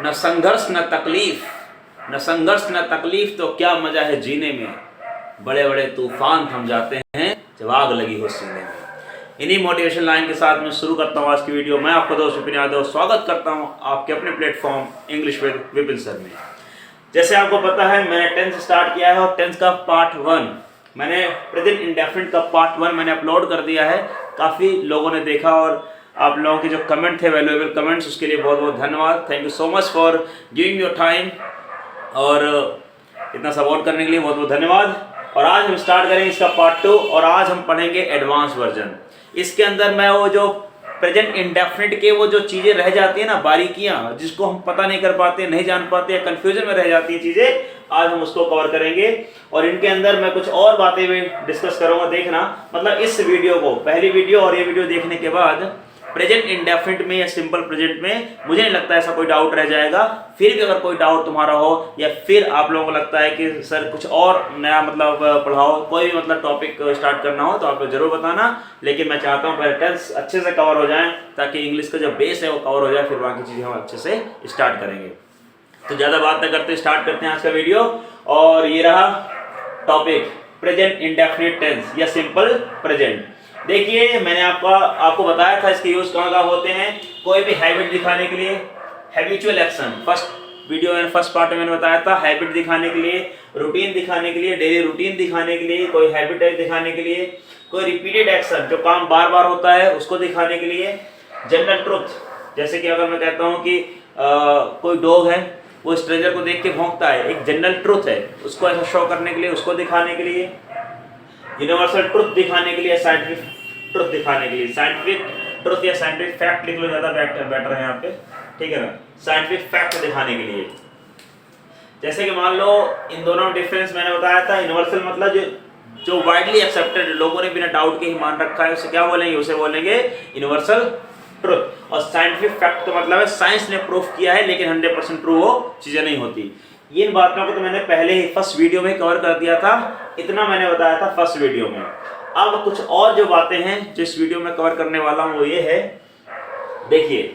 न संघर्ष न तकलीफ, न संघर्ष न तकलीफ तो क्या मजा है जीने में, बड़े बड़े तूफान थम जाते हैं जब आग लगी हो सीने में। इन्हीं मोटिवेशन लाइन के साथ मैं शुरू करता हूँ आज की वीडियो। मैं आपका दोस्त विपिन यादव स्वागत करता हूँ आपके अपने platform English with Vipin sir में। जैसे आपको पता है मैंने टेंस स्टार्ट किया है और टेंस का पार्ट 1 मैंने प्रेजेंट इंडेफिनिट का पार्ट 1 मैंने अपलोड कर दिया है। काफ़ी लोगों ने देखा और आप लोगों के जो कमेंट थे वैल्यूएबल कमेंट्स, उसके लिए बहुत बहुत धन्यवाद। Thank you so much for giving your time और इतना सपोर्ट करने के लिए बहुत बहुत धन्यवाद। और आज हम स्टार्ट करेंगे इसका पार्ट 2 और आज हम पढ़ेंगे एडवांस वर्जन। इसके अंदर मैं वो जो प्रेजेंट इंडेफिनिट के वो जो चीज़ें रह जाती है ना, बारीकियां जिसको हम पता नहीं कर पाते, नहीं जान पाते, या कन्फ्यूजन में रह जाती है चीज़ें, आज हम उसको कवर करेंगे। और इनके अंदर मैं कुछ और बातें भी डिस्कस करूंगा। देखना मतलब इस वीडियो को, पहली वीडियो और ये वीडियो देखने के बाद प्रेजेंट इंडेफिनिट में या सिंपल प्रेजेंट में मुझे नहीं लगता ऐसा कोई डाउट रह जाएगा। फिर भी अगर कोई डाउट तुम्हारा हो या फिर आप लोगों को लगता है कि सर कुछ और नया मतलब पढ़ाओ, कोई भी मतलब टॉपिक स्टार्ट करना हो तो आप लोग जरूर बताना। लेकिन मैं चाहता हूँ पहले टेंस अच्छे से कवर हो जाए ताकि इंग्लिश का जो बेस है वो कवर हो जाए, फिर बाकी चीज़ें हम अच्छे से स्टार्ट करेंगे। तो ज़्यादा बात न करते स्टार्ट करते हैं आज का वीडियो। और ये रहा टॉपिक प्रेजेंट इंडेफिनिट टेंस या सिंपल प्रेजेंट। देखिए मैंने आपको बताया था इसके यूज कहाँ होते हैं। कोई भी हैबिट दिखाने के लिए, हैबिचुअल एक्शन, फर्स्ट पार्ट में मैंने बताया था। हैबिट दिखाने के लिए, रूटीन दिखाने के लिए, डेली रूटीन दिखाने के लिए, कोई हैबिट दिखाने के लिए, कोई रिपीटेड एक्शन जो काम बार बार होता है उसको दिखाने के लिए, जनरल ट्रुथ, जैसे कि अगर मैं कहता हूँ कि कोई डॉग है वो स्ट्रेंजर को देख के भौंकता है, एक जनरल ट्रुथ है, उसको ऐसा शो करने के लिए, उसको दिखाने के लिए, यूनिवर्सल ट्रुथ दिखाने के लिए, साइंटिफिक ट्रुथ दिखाने के लिए। साइंटिफिक ट्रुथ या साइंटिफिक फैक्ट लिख लो, ज्यादा बेटर है यहाँ पे, ठीक है ना। साइंटिफिक फैक्ट दिखाने के लिए, जैसे कि मान लो इन दोनों में डिफरेंस मैंने बताया था। यूनिवर्सल मतलब जो वाइडली एक्सेप्टेड, लोगों ने बिना डाउट के ही मान रखा है, उसे क्या बोलेंगे? उसे बोलेंगे यूनिवर्सल ट्रुथ। और साइंटिफिक फैक्ट का मतलब है साइंस ने प्रूफ किया है लेकिन 100% ट्रू वो चीजें नहीं होती। इन बातों को तो मैंने पहले ही फर्स्ट वीडियो में कवर कर दिया था, इतना मैंने बताया था फर्स्ट वीडियो में। अब कुछ और जो बातें हैं जो इस वीडियो में कवर करने वाला हूं वो ये है, देखिए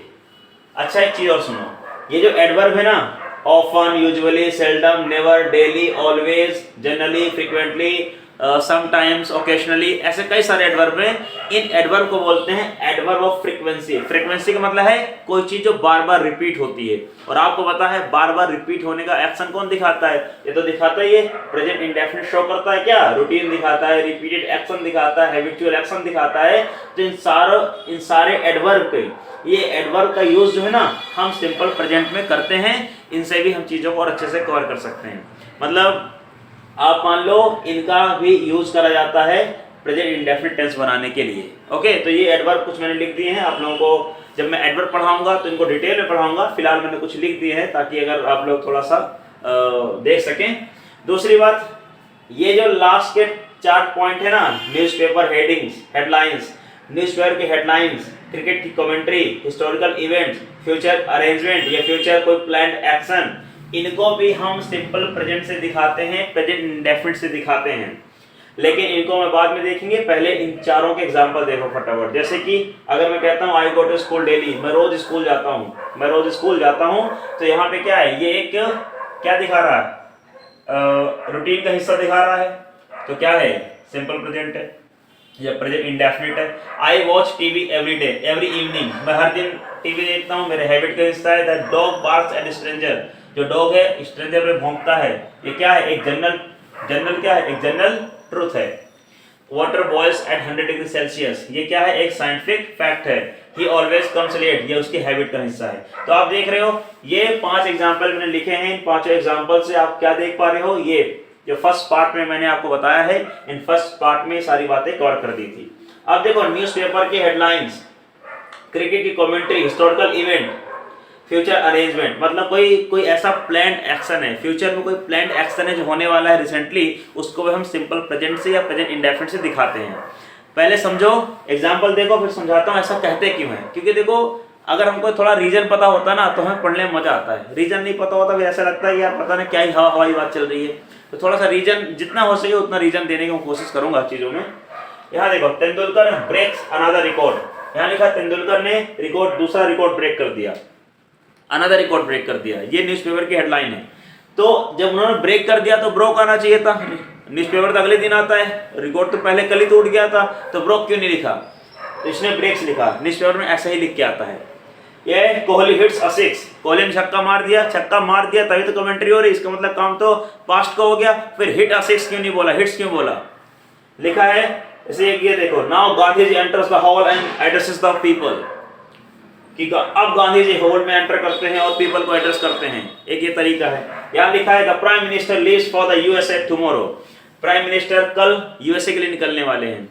अच्छा एक चीज और सुनो। ये जो एडवर्ब है ना, often, usually, seldom, never, daily, always, generally, frequently, sometimes, occasionally, ऐसे कई सारे एडवर्ब हैं। इन एडवर्ब को बोलते हैं एडवर्ब ऑफ फ्रीक्वेंसी। फ्रीक्वेंसी का मतलब है कोई चीज जो बार बार रिपीट होती है। और आपको पता है बार बार रिपीट होने का एक्शन कौन दिखाता है? ये तो दिखाता है, ये प्रेजेंट इंडेफिनिट शो करता है क्या? रूटीन दिखाता है, रिपीटेड एक्शन दिखाता है, हैबिचुअल एक्शन दिखाता है। तो इन सारे एडवर्ब के, ये एडवर्ब का यूज जो है ना हम सिंपल प्रेजेंट में करते हैं। इनसे भी हम चीजों को और अच्छे से कवर कर सकते हैं। मतलब आप मान लो इनका भी यूज करा जाता है प्रेजेंट इंडेफिनिट टेंस बनाने के लिए। ओके, तो ये एडवर्ब कुछ मैंने लिख दिए हैं। आप लोगों को जब मैं एडवर्ब पढ़ाऊंगा तो इनको डिटेल में पढ़ाऊंगा। फिलहाल मैंने कुछ लिख दिए हैं ताकि अगर आप लोग थोड़ा सा देख सकें। दूसरी बात, ये जो लास्ट के 4 पॉइंट है ना, न्यूज़पेपर हेडिंग्स, हेडलाइंस, न्यूज़पेपर की हेडलाइंस, क्रिकेट की commentary, historical events, future arrangement या फ्यूचर कोई प्लान्ड एक्शन, इनको भी हम सिंपल प्रेजेंट से दिखाते हैं, प्रेजेंट इंडेफिनिट से दिखाते हैं। लेकिन इनको मैं बाद में देखेंगे, पहले इन चारों के एग्जांपल देखो फटाफट। जैसे कि अगर मैं कहता हूँ आई गो टू स्कूल डेली, मैं रोज स्कूल जाता हूँ, मैं रोज स्कूल जाता हूँ, तो यहाँ पे क्या है? ये एक क्या दिखा रहा है? रूटीन का हिस्सा दिखा रहा है। तो क्या है? सिंपल प्रेजेंट है या प्रेजेंट इंडेफिनिट है। I watch TV every day, every evening, मैं हर दिन टीवी देखता हूँ, मेरे हैबिट का हिस्सा है। The dog barks at stranger, जो डॉग है स्ट्रेंजर पे भौंकता है। ये क्या है? एक जनरल क्या है? एक जनरल ट्रुथ है। Water boils at 100 degree Celsius, ये क्या है? एक साइंटिफिक फैक्ट है। ही ऑलवेज कम्स लेट, ये उसकी हैबिट का हिस्सा है। तो आप देख रहे हो ये 5 एग्जाम्पल मैंने लिखे हैं। इन 5 एग्जाम्पल से आप क्या देख पा रहे हो? ये जो फर्स्ट पार्ट में मैंने आपको बताया है, इन फर्स्ट पार्ट में सारी बातें कवर कर दी थी। अब देखो न्यूज़पेपर की हेडलाइंस, क्रिकेट की commentary, historical event, future arrangement, मतलब कोई ऐसा प्लान्ड एक्शन है, फ्यूचर में कोई प्लान्ड एक्शन है जो होने वाला है रिसेंटली, उसको हम सिंपल प्रेजेंट से या प्रेजेंट इंडेफिनिट से दिखाते हैं। पहले समझो, एग्जांपल देखो, फिर समझाता हूँ ऐसा कहते क्यों है। क्योंकि देखो अगर हमको थोड़ा रीजन पता होता ना तो हमें पढ़ने में मजा आता है। रीजन नहीं पता होता फिर ऐसा लगता है यार पता नहीं क्या ही हवाई बात चल रही है। तो थोड़ा सा रीजन जितना हो सके उतना रीजन देने की कोशिश करूंगा चीजों में। यहाँ देखो, तेंदुलकर ब्रेक्स अनदर रिकॉर्ड, यहाँ लिखा तेंदुलकर ने दूसरा रिकॉर्ड ब्रेक कर दिया। अनदर रिकॉर्ड ब्रेक कर दिया। ये न्यूज़पेपर की हेडलाइन है। तो जब उन्होंने ब्रेक कर दिया तो ब्रोक आना चाहिए था। न्यूज़पेपर तो अगले दिन आता है, रिकॉर्ड तो पहले कल ही टूट गया था, तो ब्रोक क्यों नहीं लिखा? तो इसने ब्रेक्स लिखा। न्यूज़पेपर में ऐसा ही लिख के आता है, ये Kohli hits a six, Kohli ने छक्का मार दिया तभी तो कमेंट्री हो रही, इसका मतलब काम तो पास्ट का हो गया। फिर हिट अ सिक्स क्यों नहीं बोला, हिट्स क्यों बोला? लिखा है इसे, ये देखो, now Gandhi ji enters the hall and addresses the people, कि अब गांधी जी हॉल में एंटर करते हैं और पीपल को एड्रेस करते हैं, एक ये तरीका है। यहाँ लिखा है the prime minister leaves for the USA tomorrow, prime minister कल यूएसए के लिए निकलने वाले हैं।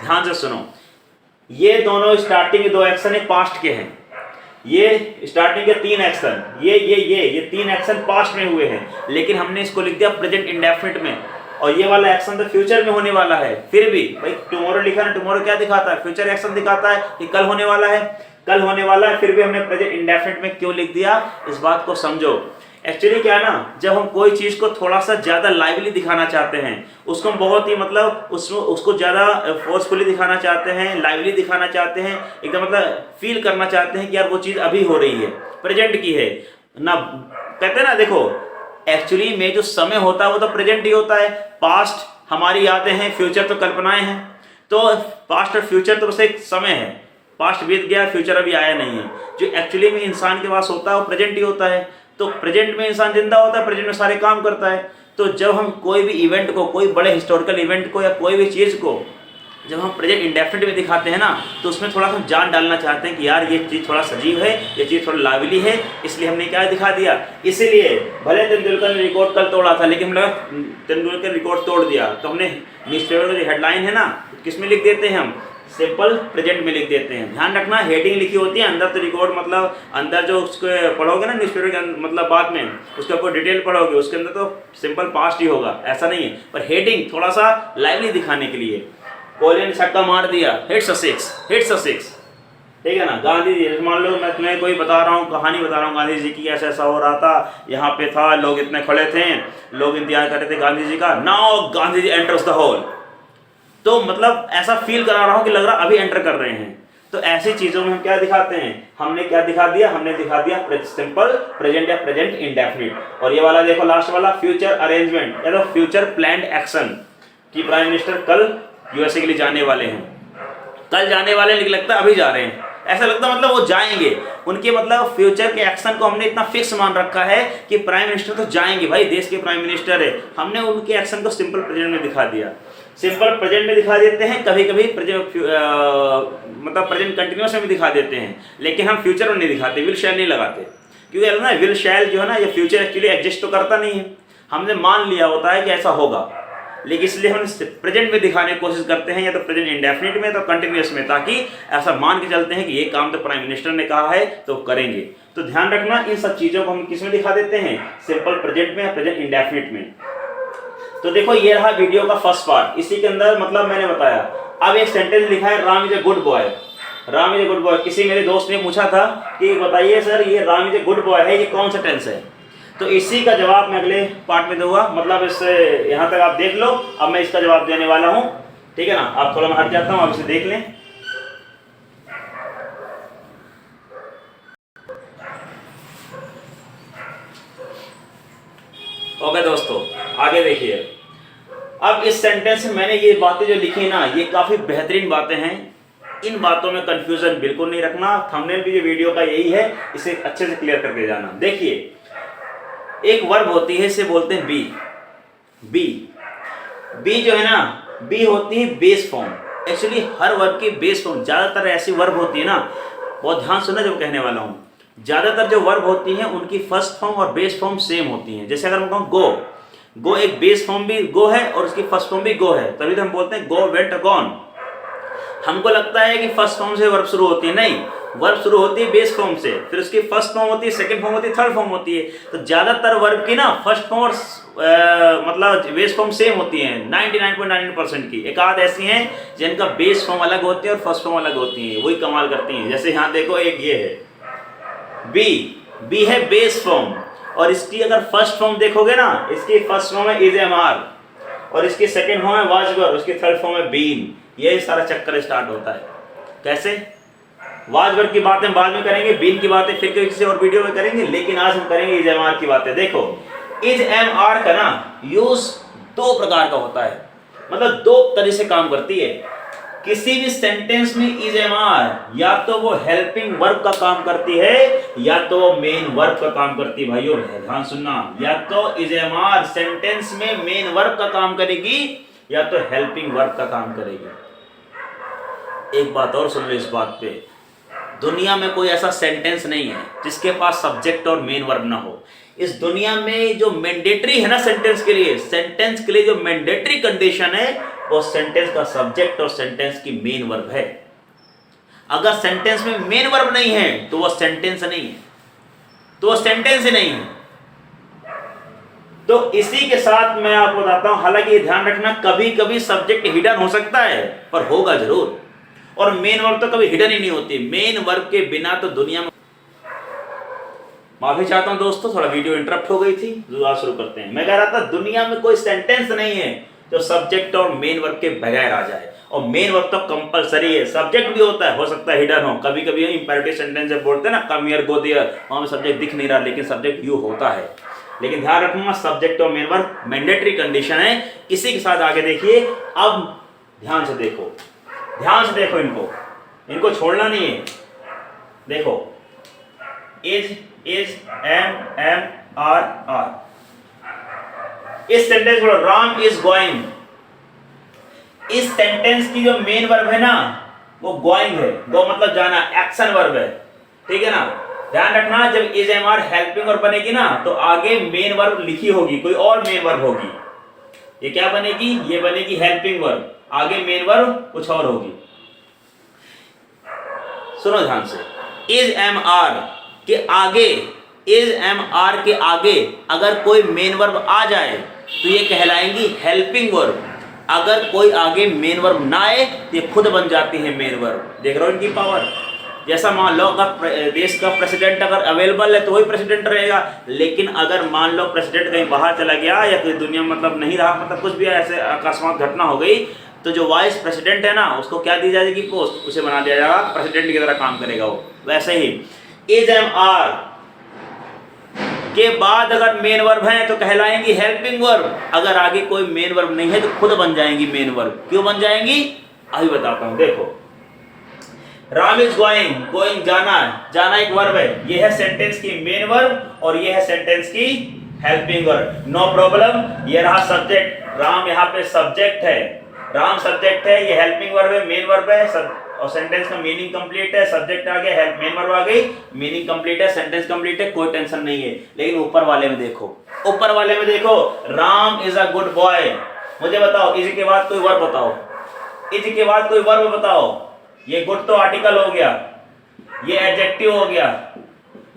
ध्यान से सुनो, ये दोनों स्टार्टिंग के दो एक्शन पास्ट के हैं, ये स्टार्टिंग के तीन एक्शन, ये तीन एक्शन पास्ट में हुए हैं, लेकिन हमने इसको लिख दिया प्रेजेंट इंडेफिनिट में, और ये वाला एक्शन तो फ्यूचर में होने वाला है। फिर भी भाई टुमारो लिखा है, टुमारो क्या दिखाता है? फ्यूचर एक्शन दिखाता है कि कल होने वाला है, फिर भी हमने प्रेजेंट इंडेफिनिट में क्यों लिख दिया, इस बात को समझो। एक्चुअली क्या है ना, जब हम कोई चीज़ को थोड़ा सा ज़्यादा लाइवली दिखाना चाहते हैं, उसको हम बहुत ही मतलब उसको ज़्यादा फोर्सफुली दिखाना चाहते हैं, लाइवली दिखाना चाहते हैं, एकदम मतलब फील करना चाहते हैं कि यार वो चीज़ अभी हो रही है, प्रेजेंट की है ना। कहते हैं ना, देखो एक्चुअली में जो समय होता है वो तो प्रेजेंट ही होता है। पास्ट हमारी यादें हैं, फ्यूचर तो कल्पनाएं हैं। तो पास्ट और फ्यूचर तो बस एक समय है, पास्ट बीत गया, फ्यूचर अभी आया नहीं है। जो एक्चुअली में इंसान के पास होता है वो प्रेजेंट ही होता है। तो प्रेजेंट में इंसान जिंदा होता है, प्रेजेंट में सारे काम करता है। तो जब हम कोई भी इवेंट को, कोई बड़े हिस्टोरिकल इवेंट को या कोई भी चीज़ को जब हम प्रेजेंट इंडेफिनिट में दिखाते हैं ना, तो उसमें थोड़ा सा जान डालना चाहते हैं कि यार ये चीज़ थोड़ा सजीव है, ये चीज़ थोड़ा लाइवली है, इसलिए हमने क्या दिखा दिया। इसीलिए भले तेंदुलकर ने रिकॉर्ड कल तोड़ा था, लेकिन हम लगा तेंदुलकर ने रिकॉर्ड तोड़ दिया, तो हमने न्यूज़पेपर का जो हेडलाइन है ना, किस में लिख देते हैं हम? सिंपल प्रेजेंट में लिख देते हैं। ध्यान रखना, हेडिंग लिखी होती है, अंदर तो रिकॉर्ड मतलब अंदर जो उसको पढ़ोगे ना न्यूज़पेपर के मतलब बाद में उसके ऊपर डिटेल पढ़ोगे, उसके अंदर तो सिंपल पास्ट ही होगा, ऐसा नहीं है। पर हेडिंग थोड़ा सा लाइवली दिखाने के लिए, कोहली ने छक्का मार दिया, हिट्स अ सिक्स, ठीक है ना। गांधी जी, मान लो मैं तुम्हें कोई बता रहा हूँ, कहानी बता रहा हूँ गांधी जी की, ऐसा ऐसा हो रहा था, यहाँ पे था, लोग इतने खड़े थे, लोग इंतजार कर रहे थे गांधी जी का। Now Gandhi ji enters the hall, तो मतलब ऐसा फील करा रहा हूँ कि लग रहा अभी एंटर कर रहे हैं। तो ऐसी चीजों में हम क्या दिखाते हैं? हमने क्या दिखा दिया? हमने दिखा दिया सिंपल प्रेजेंट या प्रेजेंट इंडेफिनिट। और ये वाला देखो लास्ट वाला, फ्यूचर अरेंजमेंट या तो फ्यूचर प्लान्ड एक्शन, कि प्राइम मिनिस्टर कल यूएसए के लिए जाने वाले हैं, कल जाने वाले, लेकिन लगता है अभी जा रहे हैं, ऐसा लगता मतलब वो जाएंगे। उनके मतलब फ्यूचर के एक्शन को हमने इतना फिक्स मान रखा है कि प्राइम मिनिस्टर तो जाएंगे, भाई देश के प्राइम मिनिस्टर है। हमने उनके एक्शन को सिंपल प्रेजेंट में दिखा दिया। सिंपल प्रेजेंट में दिखा देते हैं, कभी कभी मतलब प्रेजेंट कंटिन्यूस में भी दिखा देते हैं, लेकिन हम फ्यूचर में नहीं दिखाते, विल शैल नहीं लगाते, क्योंकि ना विल शैल जो है ना, ये फ्यूचर एक्चुअली एग्जिस्ट तो करता नहीं है, हमने मान लिया होता है कि ऐसा होगा, लेकिन इसलिए हम प्रेजेंट में दिखाने की कोशिश करते हैं, या तो प्रेजेंट इंडेफिनिट में, तो कंटिन्यूस में, ताकि ऐसा मान के चलते हैं कि ये काम तो प्राइम मिनिस्टर ने कहा है तो करेंगे। तो ध्यान रखना, इन सब चीज़ों को हम किस में दिखा देते हैं? सिंपल प्रेजेंट में या प्रेजेंट इंडेफिनिट में। तो देखो ये रहा वीडियो का फर्स्ट पार्ट। इसी के अंदर मतलब मैंने बताया। अब एक सेंटेंस लिखा है, Ram is a good boy, Ram is a good boy. किसी मेरे दोस्त ने पूछा था कि बताइए सर ये Ram is a good boy है, ये कौन सा टेंस है? तो इसी का जवाब मैं अगले पार्ट में दूंगा, मतलब इससे यहाँ तक आप देख लो। अब मैं इसका जवाब देने वाला हूँ, ठीक है ना। आप थोड़ा मैं हट जाता हूँ, आप इसे देख लें। ओके दोस्तों, आगे देखिए। अब इस सेंटेंस में मैंने ये बातें जो लिखी ना, ये काफ़ी बेहतरीन बातें हैं। इन बातों में कंफ्यूजन बिल्कुल नहीं रखना। थंबनेल भी जो वीडियो का यही है, इसे अच्छे से क्लियर करके जाना। देखिए, एक वर्ब होती है, इसे बोलते हैं बी। बी जो है ना, बी होती है बेस फॉर्म। एक्चुअली हर वर्ब की बेस फॉर्म, ज़्यादातर ऐसी वर्ब होती है ना, बहुत ध्यान सुनना जो कहने वाला हूँ। ज़्यादातर जो वर्ब होती हैं उनकी फर्स्ट फॉर्म और बेस फॉर्म सेम होती हैं। जैसे अगर मैं कहूँ गो, गो एक बेस फॉर्म भी गो है और उसकी फर्स्ट फॉर्म भी गो है, तभी तो हम बोलते हैं गो, वेंट, गॉन। हमको लगता है कि फर्स्ट फॉर्म से वर्ब शुरू होती है, नहीं, वर्ब शुरू होती है बेस फॉर्म से, फिर उसकी फर्स्ट फॉर्म होती है, सेकंड फॉर्म होती है, थर्ड फॉर्म होती है। तो ज़्यादातर वर्ब की ना फर्स्ट फॉर्म और मतलब बेस फॉर्म सेम होती हैं, 99.99% की। एक आध ऐसी हैं जिनका बेस फॉर्म अलग होती है और फर्स्ट फॉर्म अलग होती हैं, वही कमाल करती हैं। जैसे यहाँ देखो, एक ये है बी है बेस फॉर्म, और इसकी अगर फर्स्ट फॉर्म देखोगे ना, इसकी फर्स्ट फॉर्म है इज एम आर, और इसकी सेकंड फॉर्म है वाज वर, उसकी थर्ड फॉर्म है बीन। ये सारा चक्कर स्टार्ट होता है। कैसे? वाज वर्ब की बातें बाद में करेंगे, बीन की बातें फिर किसी और वीडियो में करेंगे, लेकिन आज हम करेंगे इज एम आर की बातें। देखो इज एम आर का ना यूज दो प्रकार का होता है, मतलब दो तरह से काम करती है। किसी भी सेंटेंस में इज एम आर या तो वो हेल्पिंग वर्ब का काम करती है या तो वो मेन वर्ब का काम करती है। भाइयों ध्यान सुनना, या तो इज एम आर सेंटेंस में मेन वर्ब का काम करेगी या तो हेल्पिंग वर्ब का काम करेगी। एक बात और सुन लो इस बात पे, दुनिया में कोई ऐसा सेंटेंस नहीं है जिसके पास सब्जेक्ट और मेन वर्ब ना हो। इस दुनिया में जो मैंडेटरी है ना सेंटेंस के लिए जो मैंडेटरी कंडीशन है वो सेंटेंस का सब्जेक्ट और सेंटेंस की मेन वर्ब है। अगर सेंटेंस में मेन वर्ब नहीं है तो वो सेंटेंस नहीं है, तो वो सेंटेंस ही नहीं है। तो इसी के साथ मैं आपको बताता हूं, हालांकि ये ध्यान रखना कभी कभी सब्जेक्ट हिडन हो सकता है पर होगा जरूर, और मेन वर्ब तो कभी हिडन ही नहीं होती। मेन वर्ब के बिना तो दुनिया में, माफी चाहता हूं दोस्तों थोड़ा वीडियो इंटरप्ट हो गई थी, दोबारा शुरू करते हैं। मैं कह रहा था दुनिया में कोई सेंटेंस नहीं है जो सब्जेक्ट और मेन वर्ब के बगैर आ जाए, और मेन वर्ब तो कंपलसरी है। सब्जेक्ट भी होता है, हो सकता है हिडन हो, कभी कभी इंपेरेटिव सेंटेंस जब बोलते हैं ना कम हियर गो देयर, वहां में सब्जेक्ट दिख नहीं रहा लेकिन सब्जेक्ट यू होता है। लेकिन ध्यान रखूंगा सब्जेक्ट और मेन वर्ब मैंडेटरी कंडीशन है। इसी के साथ आगे देखिए, अब ध्यान से देखो, ध्यान से देखो, इनको छोड़ना नहीं है। देखो इज एम आर आर, इस सेंटेंस को राम इज गोइंग, इस सेंटेंस की जो मेन वर्ब है ना वो गोइंग है। गो मतलब जाना, एक्शन वर्ब है, ठीक है ना। ध्यान रखना जब is am are helping verb बनेगी ना तो आगे मेन वर्ब लिखी होगी, कोई और मेन वर्ब होगी। ये क्या बनेगी? ये बनेगी हेल्पिंग वर्ब, आगे मेन वर्ब कुछ और होगी। सुनो ध्यान से, इज एम आर के आगे, इज एम आर के आगे अगर कोई मेन वर्ब आ जाए तो ये कहलाएंगी हेल्पिंग वर्ब। अगर कोई आगे मेन वर्ब ना आए तो ये खुद बन जाती है मेन वर्ब। देख रहे हो इनकी पावर। जैसा मान लो अगर देश का प्रेसिडेंट अगर अवेलेबल है तो वही प्रेसिडेंट रहेगा, लेकिन अगर मान लो प्रेसिडेंट कहीं बाहर चला गया या कोई दुनिया मतलब नहीं रहा, मतलब कुछ भी ऐसे अकस्मात घटना हो गई, तो जो वाइस प्रेसिडेंट है ना उसको क्या दी जाएगी पोस्ट, उसे बना दिया जाएगा प्रेसिडेंट की तरह काम करेगा वो। वैसे ही इज एम आर के बाद अगर मेन वर्ब है तो कहलाएंगी हेल्पिंग वर्ब। अगर आगे कोई मेन वर्ब नहीं है तो खुद बन जाएंगी मेन वर्ब। क्यों बन जाएंगी अभी बताता हूं। देखो राम इज गोइंग, गोइंग जाना, जाना एक वर्ब है, ये है सेंटेंस की मेन वर्ब और ये है सेंटेंस की हेल्पिंग वर्ब। No problem. ये रहा सब्जेक्ट, राम यहाँ पे सब्जेक्ट है, राम सब्जेक्ट है, ये हेल्पिंग वर्ब है, मेन वर्ब है, और सेंटेंस का मीनिंग कंप्लीट है। सब्जेक्ट आ गया, हेल्प मेन वर्ब आ गई, मीनिंग कंप्लीट है, सेंटेंस कंप्लीट है, कोई टेंशन नहीं है। लेकिन ऊपर वाले में देखो, ऊपर वाले में देखो, Ram is a good boy. मुझे बताओ इज के बाद कोई वर्ब बताओ, इज के बाद कोई वर्ब बताओ। ये गुड तो आर्टिकल हो गया, ये एडजेक्टिव हो गया,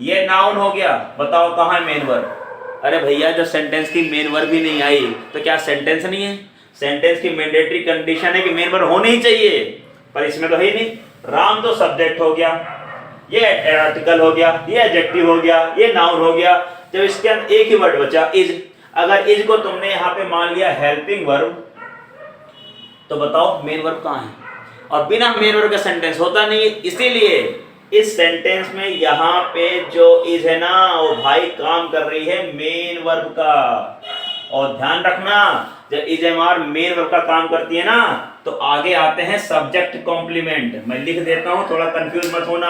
ये नाउन हो गया, बताओ कहाँ है मेन वर्ब? अरे भैया जब सेंटेंस की मेन वर्ब भी नहीं आई तो क्या सेंटेंस नहीं है? सेंटेंस की मैंडेटरी कंडीशन है कि मेन वर्ब होनी ही चाहिए, पर इसमें तो है ही नहीं। राम तो सब्जेक्ट हो गया, ये आर्टिकल हो गया, ये एडजेक्टिव हो गया, ये नाउन हो गया। जब इसके अंदर एक ही वर्ड बचा इज, अगर इज को तुमने यहाँ पे मान लिया हेल्पिंग वर्ब तो बताओ मेन वर्ब कहाँ है? और बिना मेन वर्ब का सेंटेंस होता नहीं है। इसीलिए इस सेंटेंस में यहाँ पे जो इज है ना वो भाई काम कर रही है मेन वर्ब का। और ध्यान रखना जब is am are main verb का काम करती है ना तो आगे आते हैं सब्जेक्ट कॉम्प्लीमेंट। मैं लिख देता हूँ, थोड़ा कंफ्यूज मत होना।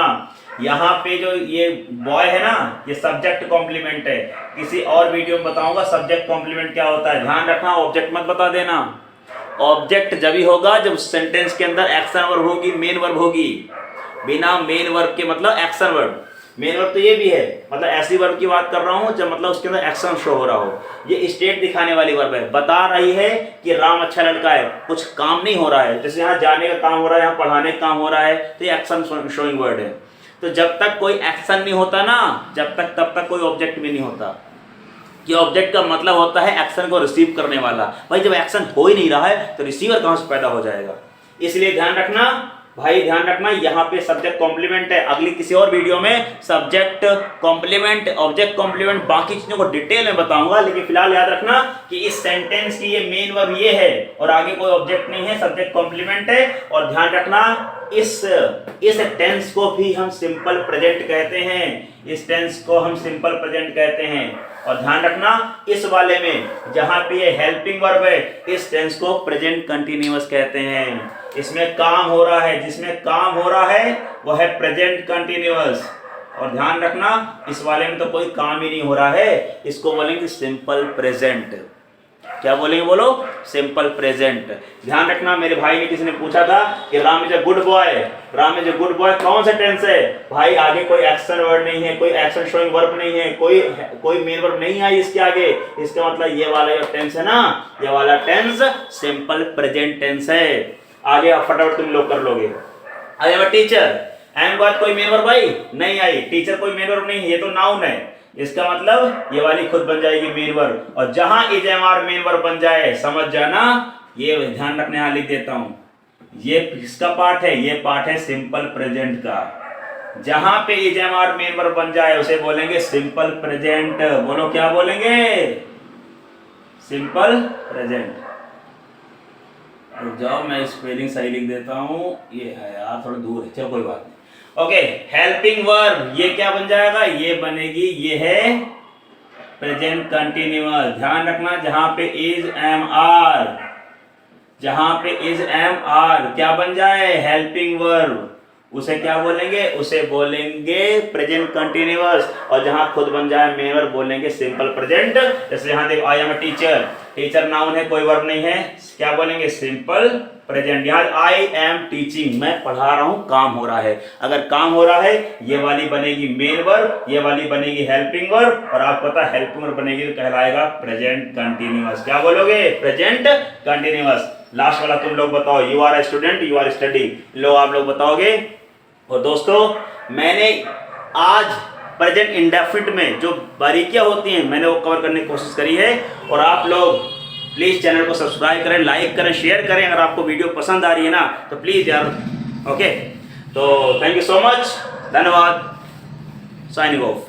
यहाँ पे जो ये बॉय है ना ये सब्जेक्ट कॉम्प्लीमेंट है, किसी और वीडियो में बताऊंगा सब्जेक्ट कॉम्प्लीमेंट क्या होता है। ध्यान रखना, ऑब्जेक्ट मत बता देना। ऑब्जेक्ट जब ही होगा जब सेंटेंस के अंदर एक्शन वर्ब होगी, मेन वर्ब होगी। बिना मेन वर्ब के मतलब एक्शन वर्ब, मेन वर्ब तो ये भी है, मतलब ऐसी वर्ब की बात कर रहा हूँ जब मतलब उसके अंदर एक्शन शो हो रहा हो। ये स्टेट दिखाने वाली वर्ब है, बता रही है कि राम अच्छा लड़का है, कुछ काम नहीं हो रहा है। जैसे यहाँ जाने का काम हो रहा है, यहाँ पढ़ाने का काम हो रहा है, तो ये एक्शन शोइंग वर्ड है। तो जब तक कोई एक्शन नहीं होता ना जब तक तब तक कोई ऑब्जेक्ट भी नहीं होता। कि ऑब्जेक्ट का मतलब होता है एक्शन को रिसीव करने वाला। भाई जब एक्शन हो ही नहीं रहा है तो रिसीवर कहाँ से पैदा हो जाएगा? इसलिए ध्यान रखना भाई, ध्यान रखना यहाँ पे सब्जेक्ट कॉम्प्लीमेंट है। अगली किसी और वीडियो में सब्जेक्ट कॉम्प्लीमेंट, ऑब्जेक्ट कॉम्प्लीमेंट, बाकी चीजों को डिटेल में बताऊंगा। लेकिन फिलहाल याद रखना कि इस सेंटेंस की ये मेन वर्ब ये है और आगे कोई ऑब्जेक्ट नहीं है, सब्जेक्ट कॉम्प्लीमेंट है। और ध्यान रखना इस टेंस को भी हम सिंपल प्रेजेंट कहते हैं, इस टेंस को हम सिंपल प्रेजेंट कहते हैं। और ध्यान रखना इस वाले में जहां पे ये हेल्पिंग वर्ब है, इस टेंस को प्रेजेंट कंटिन्यूअस कहते हैं। इसमें काम हो रहा है, जिसमें काम हो रहा है वो है प्रेजेंट कंटिन्यूअस। और ध्यान रखना इस वाले में तो कोई काम ही नहीं हो रहा है, इसको बोलेंगे सिंपल प्रेजेंट। क्या बोलेंगे बोलो? Simple present. ध्यान रखना, मेरे भाई ने किसी ने पूछा था कि Ram is a good boy, Ram is a good boy कौन सा टेंस है? भाई आगे कोई एक्शन वर्ड नहीं है, कोई एक्शन शोइंग वर्ब नहीं है, कोई मेन वर्ब नहीं आई इसके आगे। इसका मतलब ये वाला जो टेंस है ना, ये वाला टेंस सिंपल प्रेजेंट टेंस है। आगे आप फटाफट तुम लोग कर लोगे। I am a teacher, I am कोई मेन वर्ब आई नहीं आई, टीचर कोई मेन वर्ब नहीं है, ये तो नाउन है। इसका मतलब ये वाली खुद बन जाएगी मेन वर्ब। और जहां is am are main verb बन जाए, समझ जाना, ये ध्यान रखने यहां लिख देता हूं, ये किसका पार्ट है? ये पार्ट है सिंपल प्रेजेंट का। जहां पे is am are main verb बन जाए उसे बोलेंगे सिंपल प्रेजेंट। बोलो क्या बोलेंगे? Simple present. रुक जाओ, मैं स्पेलिंग सही लिख देता हूं, ये है यार थोड़ा दूर है, चलो कोई बात नहीं। ओके, हेल्पिंग वर्ब ये क्या बन जाएगा? ये बनेगी, ये है प्रेजेंट कंटिन्यूअस। ध्यान रखना जहां पे इज एम आर, जहां पे इज एम आर क्या बन जाए? हेल्पिंग वर्ब, उसे क्या बोलेंगे? उसे बोलेंगे प्रेजेंट कंटिन्यूअस। और जहां खुद बन जाए मेन वर्ब बोलेंगे सिंपल प्रेजेंट। जैसे यहां देखो, I am a teacher, teacher noun है, कोई वर्ब नहीं है, क्या बोलेंगे? Simple present. यहाँ आई एम टीचिंग, मैं पढ़ा रहा हूं, काम हो रहा है। अगर काम हो रहा है ये वाली बनेगी मेन वर्ब, ये वाली बनेगी हेल्पिंग वर्ब, और आपको पता है हेल्पिंग वर्ब बनेगी तो कहलाएगा प्रेजेंट कंटिन्यूअस। क्या बोलोगे? Present continuous. लास्ट वाला तुम लोग बताओ, you are a student, you are study, लो आप लोग बताओगे। और दोस्तों मैंने आज प्रेजेंट इंडेफिनिट में जो बारीकियां होती हैं मैंने वो कवर करने की कोशिश करी है। और आप लोग प्लीज़ चैनल को सब्सक्राइब करें, लाइक करें, शेयर करें। अगर आपको वीडियो पसंद आ रही है ना तो प्लीज़ यार, ओके। तो थैंक यू सो मच, धन्यवाद, साइनिंग ऑफ।